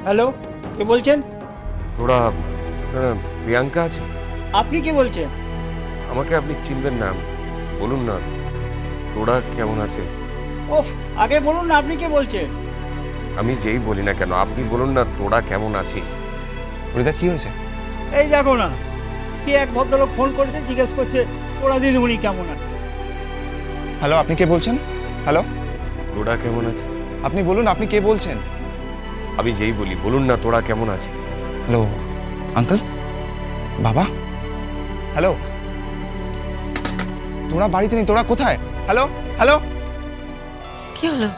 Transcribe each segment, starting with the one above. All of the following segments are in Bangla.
হ্যালো, কে বলছেন? তোরা প্রিয়াঙ্কা আছে? আপনি কে বলছেন? আমাকে আপনি চিনবেন না, বলুন না তোরা কেমন আছে? ওফ, আগে বলুন না আপনি কে বলছেন? আমি যেই বলি না কেন আপনি বলুন না তোরা কেমন আছে। হরিদা কি হয়েছে? এই দেখো না, কে এক ভদ্রলোক ফোন করেছে, জিজ্ঞেস করছে ওরা দিদিমণি কেমন আছে। হ্যালো, আপনি কে বলছেন? হ্যালো, তোরা কেমন আছে? আপনি বলুন, আপনি কে বলছেন? আমি যেই বলি বলুন না তোরা কেমন আছে। হ্যালো আঙ্কেল, বাবা, হ্যালো, তোরা বাড়িতে নেই, তোরা কোথায়? হ্যালো হ্যালো, কি হলো?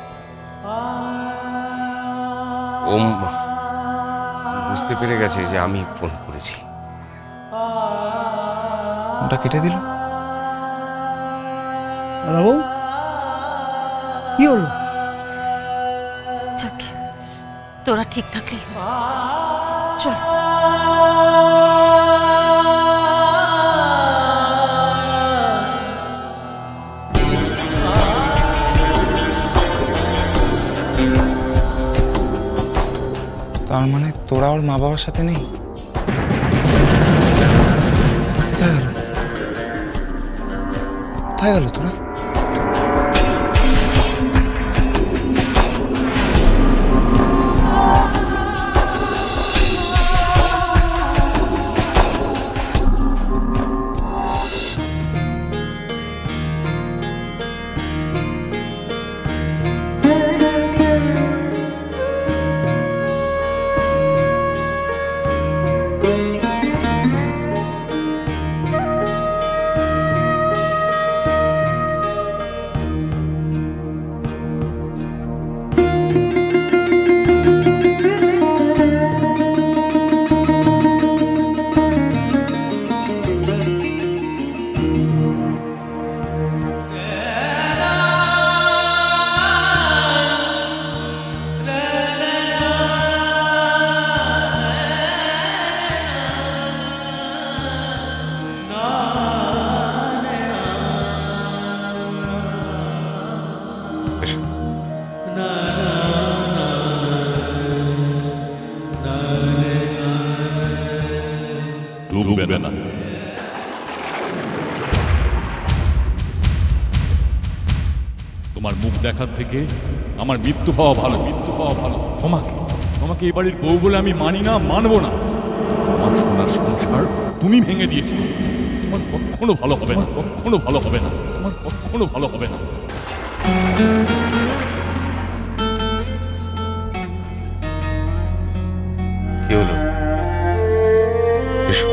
ওম বুঝতে পেরে গেছে যে আমি ফোন করেছি। ওটা কেটে দিল। বাবু, কি হলো? যাক, তোরা ঠিক থাকলেই হলো। চল। তার মানে তোরা ওর মা বাবার সাথে নেই? কোথায় গেল? কোথায় গেল তোরা? এসো। ঢুকবে না। তোমার মুখ দেখার থেকে আমার মৃত্যু হওয়া ভালো, মৃত্যু হওয়া ভালো। তোমাকে তোমাকে এই বাড়ির বউ বলে আমি মানি না, মানবো না। আমার সোনার সংসার তুমি ভেঙে দিয়েছো। তোমার কখনো ভালো হবে না, কখনো ভালো হবে না, তোমার কখনো ভালো হবে না। কি হলো? এসো।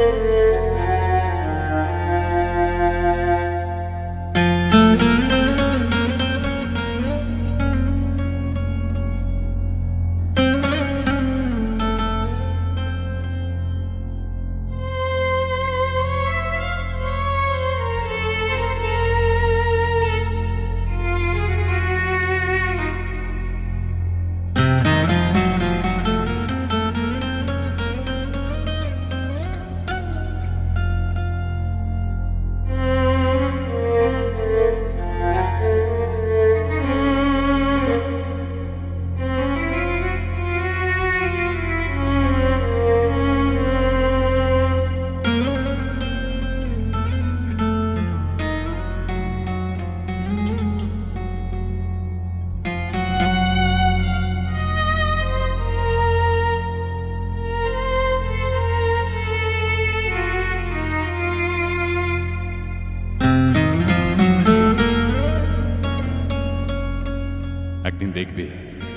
একদিন দেখবে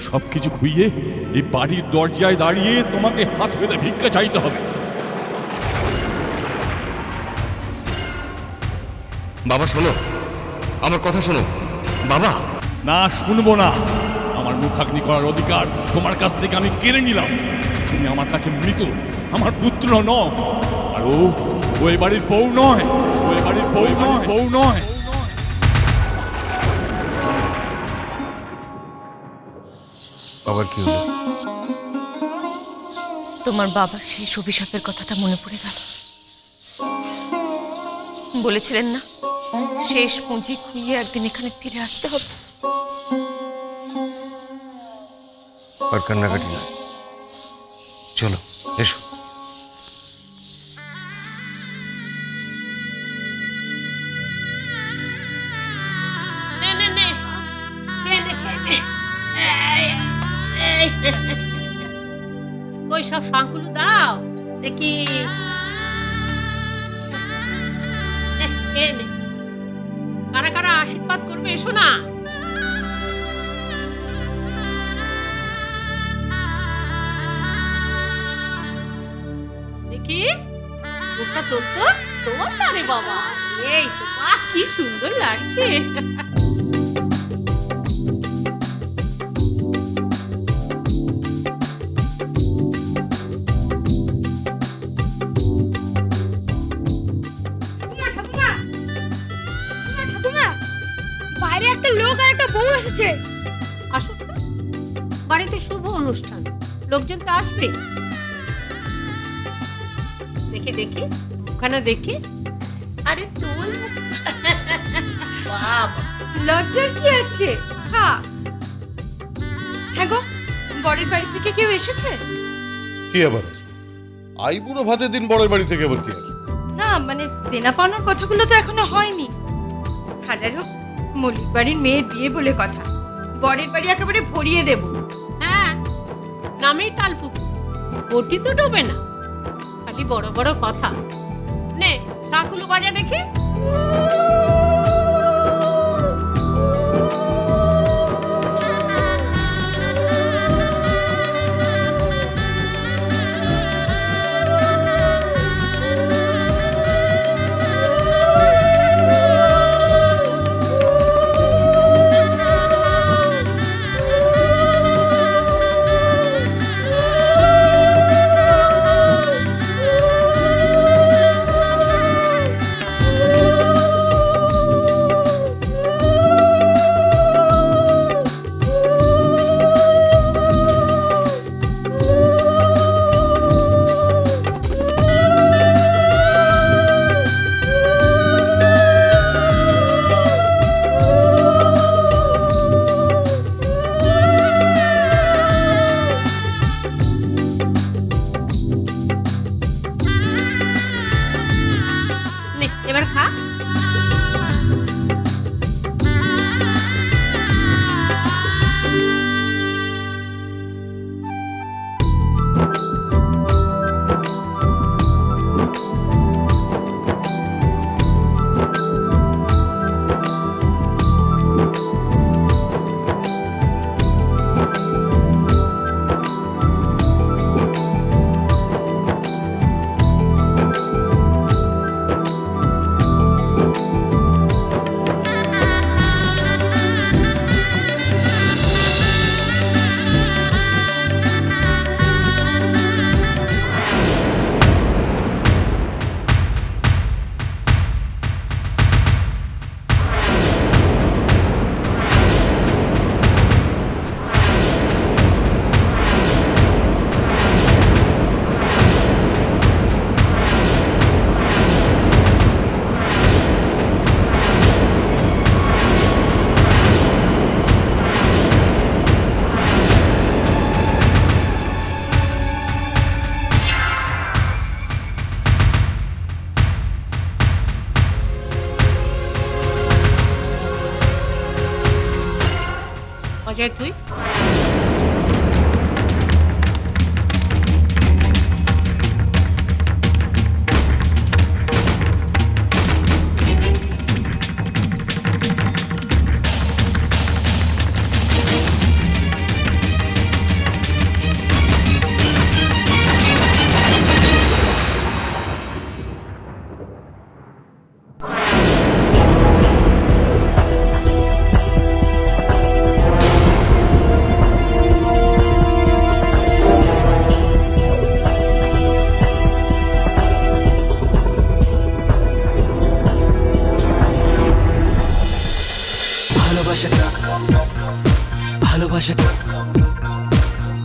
সবকিছু খুইয়ে এই বাড়ির দরজায় দাঁড়িয়ে তোমাকে হাত পেতে ভিক্ষা চাইতে হবে। বাবা শোনো, আমার কথা শোনো বাবা। না, শুনবো না। আমার মুখাগ্নি করার অধিকার তোমার কাছ থেকে আমি কেড়ে নিলাম। তুমি আমার কাছে মৃত, আমার পুত্র নও। আর ও ওই বাড়ির বউ নয়, ওই বাড়ির বউ নয়, বউ নয়। বাবার কি হলো? তোমার বাবার সেই অভিশাপের কথাটা মনে পড়ে গেল। বলেছিলেন না, শেষ পুঁজি খুইয়ে একদিন এখানে ফিরে আসতে হবে। আর কান্নাকাটি নয়, চলো এসো। ওই সব শাঁখগুলো দাও দেখি। কারা কারা আশীর্বাদ করবে এসো না। দেখি মুখটা তোর তো তোমার না রে বাবা। এই তো বাহ, কি সুন্দর লাগছে। বাইরে একটা লোক আর একটা বউ এসেছে। আসুক তো, বাড়িতে শুভ অনুষ্ঠান, লোকজন তো আসবে। দেখি দেখি মুখখানা দেখি। আরে তোর বাবা, লজ্জার কি আছে? হ্যাঁ হ্যাঁ গো, বরের বাড়ি থেকে কেউ এসেছে? কি আবার আসবে? আই বুড়ো ভাতের দিন বড় বাড়ি থেকে আবার কি আসবে? না মানে দেনা পাওনার কথাগুলো তো এখনো হয়নি। হাজার হোক মল্লিক বাড়ির মেয়ের বিয়ে বলে কথা, বরের বাড়ি একেবারে ভরিয়ে দেব। হ্যাঁ, নামেই তালপুকুর, বটি তো ডোবে না, খালি বড় বড় কথা। নে শাঁখগুলো বাজা দেখি। নে এবার খা। অজয় তুই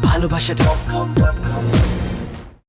ভালোবাসাটা